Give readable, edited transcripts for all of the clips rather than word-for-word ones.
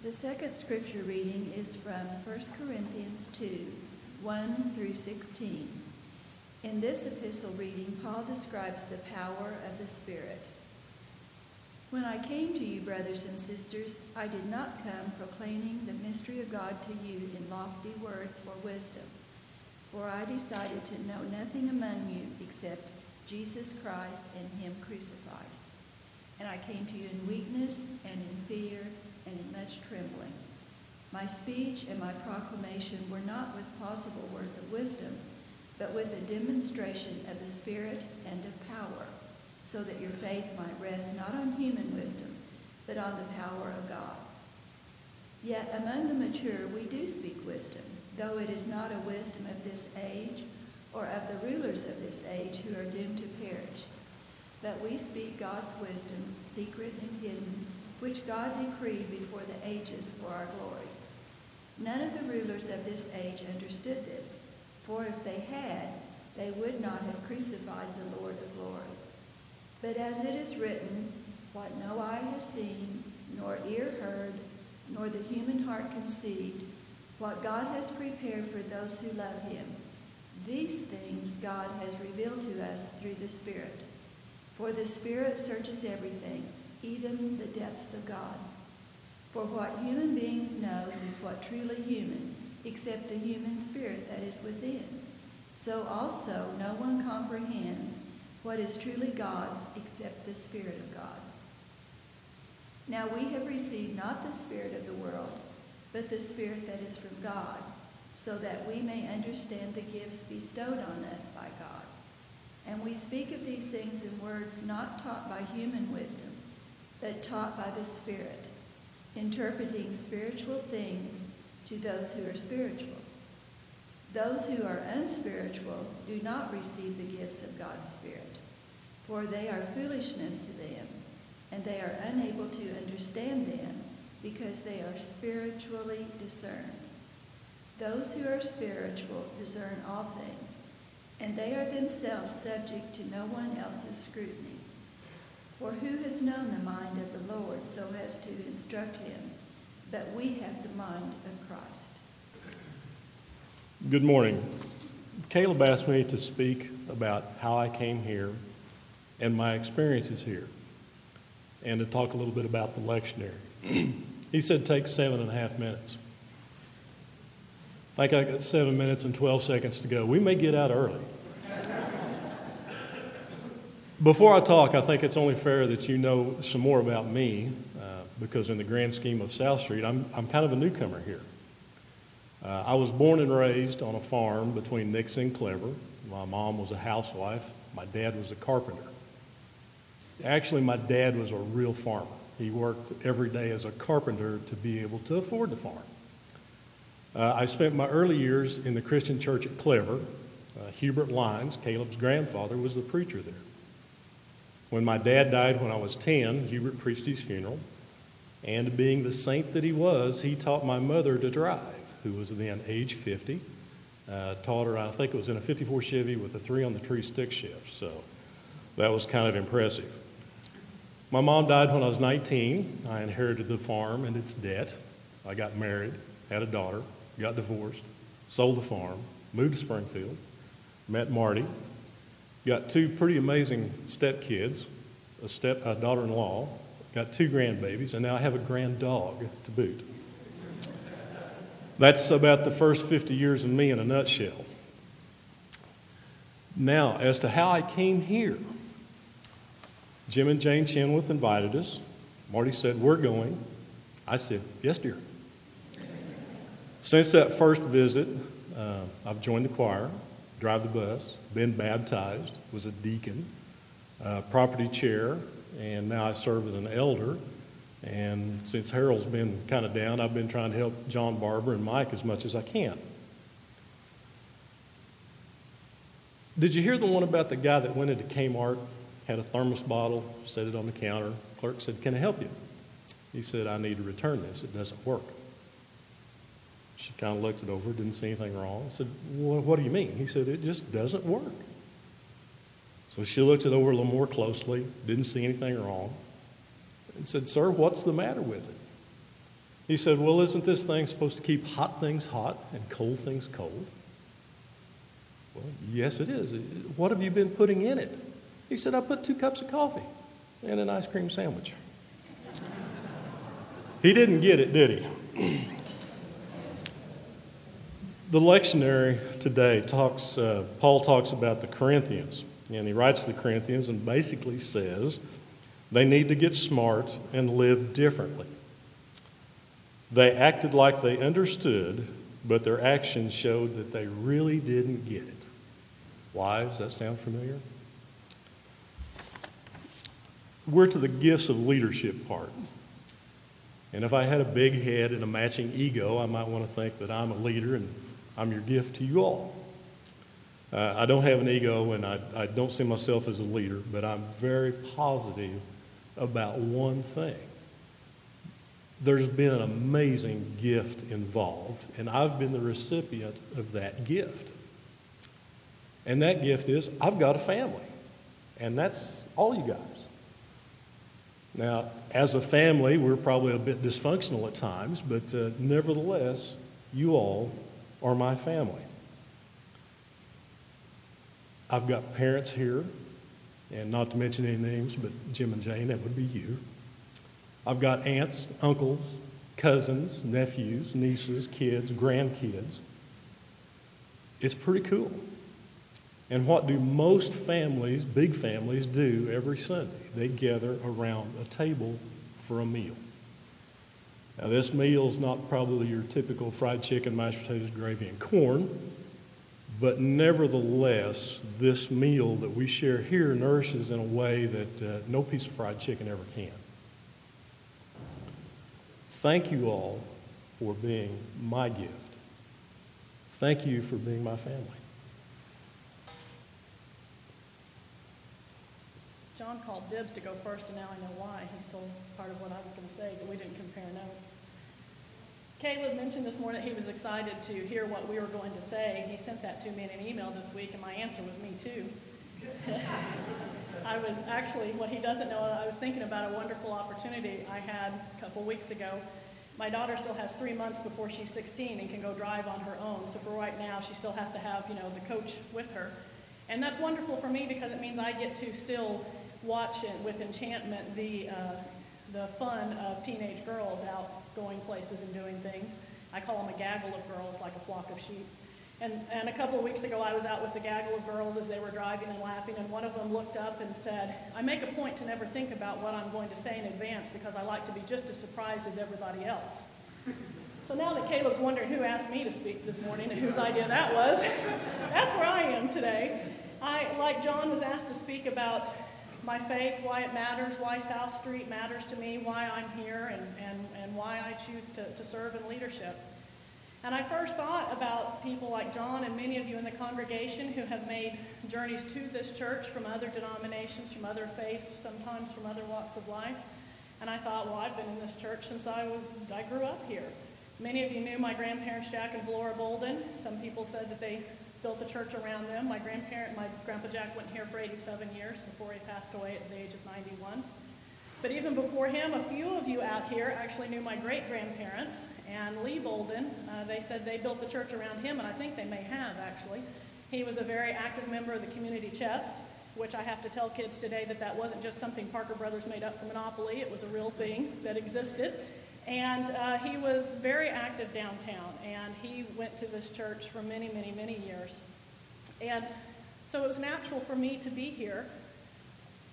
The second scripture reading is from 1 Corinthians 2, 1 through 16. In this epistle reading, Paul describes the power of the Spirit. When I came to you, brothers and sisters, I did not come proclaiming the mystery of God to you in lofty words or wisdom, for I decided to know nothing among you except Jesus Christ and him crucified. And I came to you in weakness and in fear and in much trembling. My speech and my proclamation were not with plausible words of wisdom, but with a demonstration of the Spirit and of power, so that your faith might rest not on human wisdom, but on the power of God. Yet among the mature we do speak wisdom, though it is not a wisdom of this age or of the rulers of this age who are doomed to perish. But we speak God's wisdom, secret and hidden, which God decreed before the ages for our glory. None of the rulers of this age understood this, for if they had, they would not have crucified the Lord of glory. But as it is written, what no eye has seen, nor ear heard, nor the human heart conceived, what God has prepared for those who love him, these things God has revealed to us through the Spirit. For the Spirit searches everything, even the depths of God. For what human beings knows is what truly human, except the human spirit that is within. So also no one comprehends what is truly God's except the Spirit of God. Now we have received not the spirit of the world, but the Spirit that is from God, so that we may understand the gifts bestowed on us by God. And we speak of these things in words not taught by human wisdom, but taught by the Spirit, interpreting spiritual things to those who are spiritual. Those who are unspiritual do not receive the gifts of God's Spirit, for they are foolishness to them, and they are unable to understand them because they are spiritually discerned. Those who are spiritual discern all things, and they are themselves subject to no one else's scrutiny. For who has known the mind of the Lord so as to instruct him? But we have the mind of Christ. Good morning. Caleb asked me to speak about how I came here and my experiences here, and to talk a little bit about the lectionary. He said take 7.5 minutes. I think I got 7 minutes and 12 seconds to go. We may get out early. Before I talk, I think it's only fair that you know some more about me, because in the grand scheme of South Street, I'm kind of a newcomer here. I was born and raised on a farm between Nixon and Clever. My mom was a housewife. My dad was a carpenter. Actually, my dad was a real farmer. He worked every day as a carpenter to be able to afford the farm. I spent my early years in the Christian church at Clever. Hubert Lyons, Caleb's grandfather, was the preacher there. When my dad died when I was 10, Hubert preached his funeral, and being the saint that he was, he taught my mother to drive, who was then age 50. Taught her, I think it was in a 54 Chevy with a 3-on-the-tree stick shift, so that was kind of impressive. My mom died when I was 19. I inherited the farm and its debt. I got married, had a daughter, got divorced, sold the farm, moved to Springfield, met Marty, got 2 pretty amazing stepkids, a daughter-in-law, got 2 grandbabies, and now I have a grand dog to boot. That's about the first 50 years of me in a nutshell. Now, as to how I came here, Jim and Jane Chenoweth invited us. Marty said, we're going. I said, yes, dear. Since that first visit, I've joined the choir, drive the bus, been baptized, was a deacon, property chair, and now I serve as an elder. And since Harold's been kind of down, I've been trying to help John Barber and Mike as much as I can. Did you hear the one about the guy that went into Kmart, had a thermos bottle, set it on the counter? Clerk said, can I help you? He said, I need to return this. It doesn't work. She kind of looked it over, didn't see anything wrong. I said, well, what do you mean? He said, it just doesn't work. So she looked it over a little more closely, didn't see anything wrong, and said, sir, what's the matter with it? He said, well, isn't this thing supposed to keep hot things hot and cold things cold? Well, yes, it is. What have you been putting in it? He said, I put 2 cups of coffee and an ice cream sandwich. He didn't get it, did he? The lectionary today Paul talks about the Corinthians, and he writes to the Corinthians and basically says they need to get smart and live differently. They acted like they understood, but their actions showed that they really didn't get it. Why? Does that sound familiar? We're to the gifts of leadership part. And if I had a big head and a matching ego, I might want to think that I'm a leader and I'm your gift to you all. I don't have an ego and I don't see myself as a leader, but I'm very positive about one thing. There's been an amazing gift involved, and I've been the recipient of that gift. And that gift is I've got a family, and that's all you guys. Now, as a family, we're probably a bit dysfunctional at times, but nevertheless, you all are my family. I've got parents here, and not to mention any names, but Jim and Jane, that would be you. I've got aunts, uncles, cousins, nephews, nieces, kids, grandkids. It's pretty cool. And what do most families, big families, do every Sunday? They gather around a table for a meal. Now, this meal is not probably your typical fried chicken, mashed potatoes, gravy, and corn, but nevertheless, this meal that we share here nourishes in a way that no piece of fried chicken ever can. Thank you all for being my gift. Thank you for being my family. John called dibs to go first, and now I know why. He stole part of what I was going to say, but we didn't compare notes. Caleb mentioned this morning he was excited to hear what we were going to say. He sent that to me in an email this week, and my answer was me too. I was actually, what he doesn't know, I was thinking about a wonderful opportunity I had a couple weeks ago. My daughter still has 3 months before she's 16 and can go drive on her own. So for right now, she still has to have, the coach with her. And that's wonderful for me because it means I get to still watch it with enchantment the fun of teenage girls out going places and doing things. I call them a gaggle of girls, like a flock of sheep. And a couple of weeks ago, I was out with the gaggle of girls as they were driving and laughing, and one of them looked up and said, I make a point to never think about what I'm going to say in advance because I like to be just as surprised as everybody else. So now that Caleb's wondering who asked me to speak this morning and whose idea that was, that's where I am today. I, like John, was asked to speak about my faith, why it matters, why South Street matters to me, why I'm here, and why I choose to serve in leadership. And I first thought about people like John and many of you in the congregation who have made journeys to this church from other denominations, from other faiths, sometimes from other walks of life. And I thought, well, I've been in this church since I grew up here. Many of you knew my grandparents, Jack and Flora Bolden. Some people said that they built the church around them. My Grandpa Jack went here for 87 years before he passed away at the age of 91. But even before him, a few of you out here actually knew my great-grandparents, and Lee Bolden. They said they built the church around him, and I think they may have, actually. He was a very active member of the community chest, which I have to tell kids today that wasn't just something Parker Brothers made up for Monopoly. It was a real thing that existed. And he was very active downtown, and he went to this church for many, many, many years. And so it was natural for me to be here.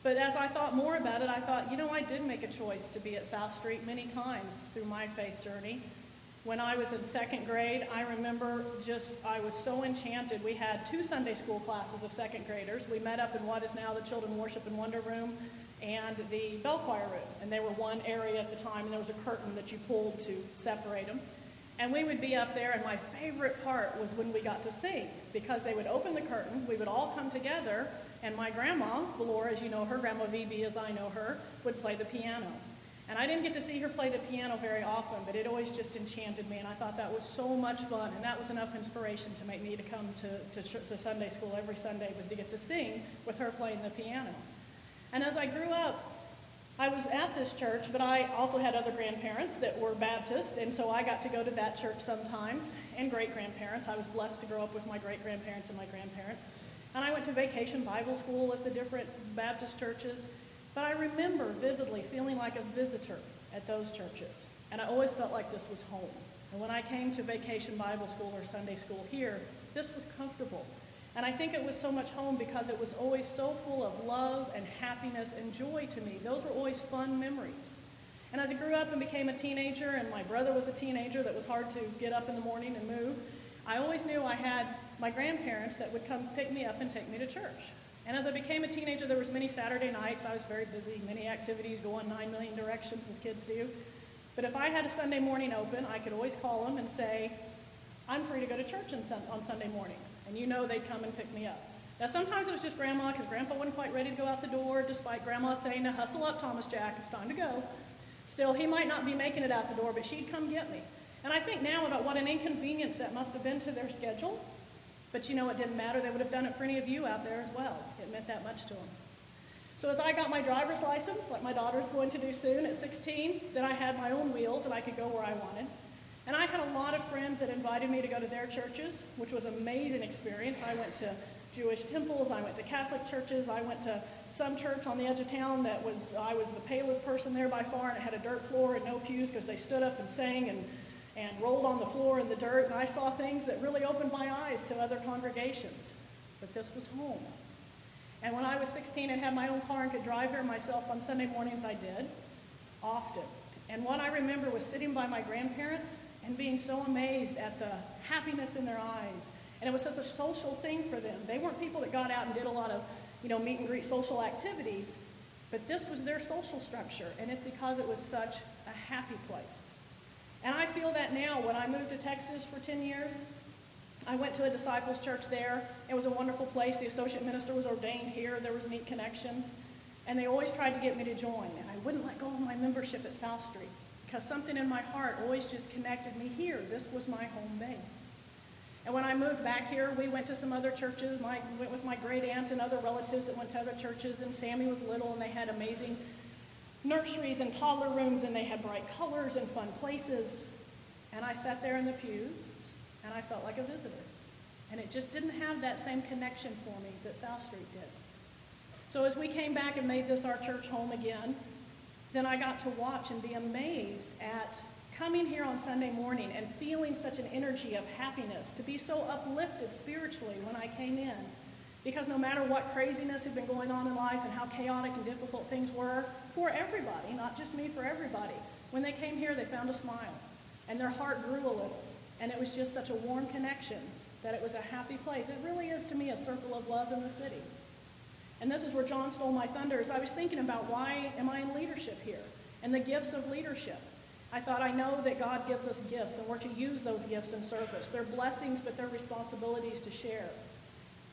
But as I thought more about it, I thought, I did make a choice to be at South Street many times through my faith journey. When I was in second grade, I remember I was so enchanted. We had 2 Sunday school classes of second graders. We met up in what is now the Children Worship and Wonder Room and the bell choir room. And they were one area at the time, and there was a curtain that you pulled to separate them. And we would be up there, and my favorite part was when we got to sing, because they would open the curtain, we would all come together, and my grandma, Valora, as you know her, Grandma VB as I know her, would play the piano. And I didn't get to see her play the piano very often, but it always just enchanted me, and I thought that was so much fun, and that was enough inspiration to make me to come to Sunday school every Sunday, was to get to sing with her playing the piano. And as I grew up, I was at this church, but I also had other grandparents that were Baptist, and so I got to go to that church sometimes, and great-grandparents. I was blessed to grow up with my great-grandparents and my grandparents. And I went to vacation Bible school at the different Baptist churches, but I remember vividly feeling like a visitor at those churches, and I always felt like this was home. And when I came to vacation Bible school or Sunday school here, this was comfortable. And I think it was so much home because it was always so full of love and happiness and joy to me. Those were always fun memories. And as I grew up and became a teenager, and my brother was a teenager that was hard to get up in the morning and move, I always knew I had my grandparents that would come pick me up and take me to church. And as I became a teenager, there was many Saturday nights. I was very busy, many activities, going 9 million directions as kids do. But if I had a Sunday morning open, I could always call them and say, I'm free to go to church on Sunday morning. And you know they'd come and pick me up. Now sometimes it was just Grandma, because Grandpa wasn't quite ready to go out the door, despite Grandma saying, now hustle up, Thomas Jack, it's time to go. Still, he might not be making it out the door, but she'd come get me. And I think now about what an inconvenience that must have been to their schedule. But you know, it didn't matter. They would have done it for any of you out there as well. It meant that much to them. So as I got my driver's license, like my daughter's going to do soon at 16, then I had my own wheels and I could go where I wanted. And I had a lot of friends that invited me to go to their churches, which was an amazing experience. I went to Jewish temples, I went to Catholic churches, I went to some church on the edge of town I was the palest person there by far, and it had a dirt floor and no pews because they stood up and sang and rolled on the floor in the dirt, and I saw things that really opened my eyes to other congregations. But this was home. And when I was 16 and had my own car and could drive here myself on Sunday mornings, I did, often. And what I remember was sitting by my grandparents and being so amazed at the happiness in their eyes. And it was such a social thing for them. They weren't people that got out and did a lot of, meet and greet social activities, but this was their social structure, and it's because it was such a happy place. And I feel that now. When I moved to Texas for 10 years, I went to a disciples church there. It was a wonderful place. The associate minister was ordained here. There was neat connections. And they always tried to get me to join. And I wouldn't let go of my membership at South Street because something in my heart always just connected me here. This was my home base. And when I moved back here, we went to some other churches. We went with my great aunt and other relatives that went to other churches. And Sammy was little, and they had amazing nurseries and toddler rooms, and they had bright colors and fun places. And I sat there in the pews, and I felt like a visitor. And it just didn't have that same connection for me that South Street did. So as we came back and made this our church home again, then I got to watch and be amazed at coming here on Sunday morning and feeling such an energy of happiness, to be so uplifted spiritually when I came in. Because no matter what craziness had been going on in life and how chaotic and difficult things were, for everybody, not just me, for everybody, when they came here, they found a smile. And their heart grew a little. And it was just such a warm connection that it was a happy place. It really is, to me, a circle of love in the city. And this is where John stole my thunder, as I was thinking about why am I in leadership here and the gifts of leadership. I thought, I know that God gives us gifts, and we're to use those gifts in service. They're blessings, but they're responsibilities to share.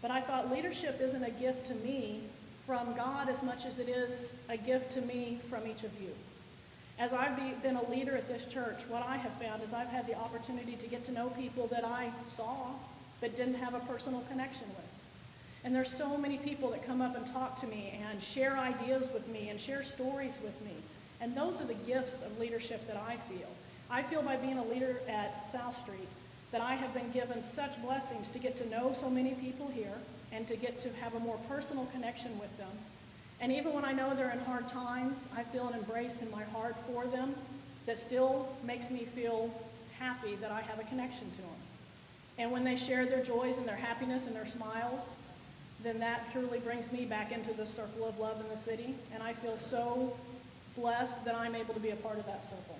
But I thought leadership isn't a gift to me from God as much as it is a gift to me from each of you. As I've been a leader at this church, what I have found is I've had the opportunity to get to know people that I saw but didn't have a personal connection with. And there's so many people that come up and talk to me and share ideas with me and share stories with me. And those are the gifts of leadership that I feel. I feel by being a leader at South Street that I have been given such blessings to get to know so many people here and to get to have a more personal connection with them. And even when I know they're in hard times, I feel an embrace in my heart for them that still makes me feel happy that I have a connection to them. And when they share their joys and their happiness and their smiles, then that truly brings me back into the circle of love in the city. And I feel so blessed that I'm able to be a part of that circle.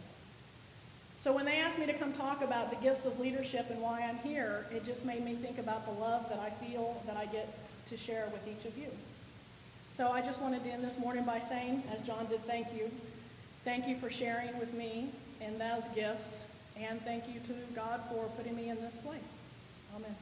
So when they asked me to come talk about the gifts of leadership and why I'm here, it just made me think about the love that I feel that I get to share with each of you. So I just wanted to end this morning by saying, as John did, thank you. Thank you for sharing with me in those gifts. And thank you to God for putting me in this place. Amen.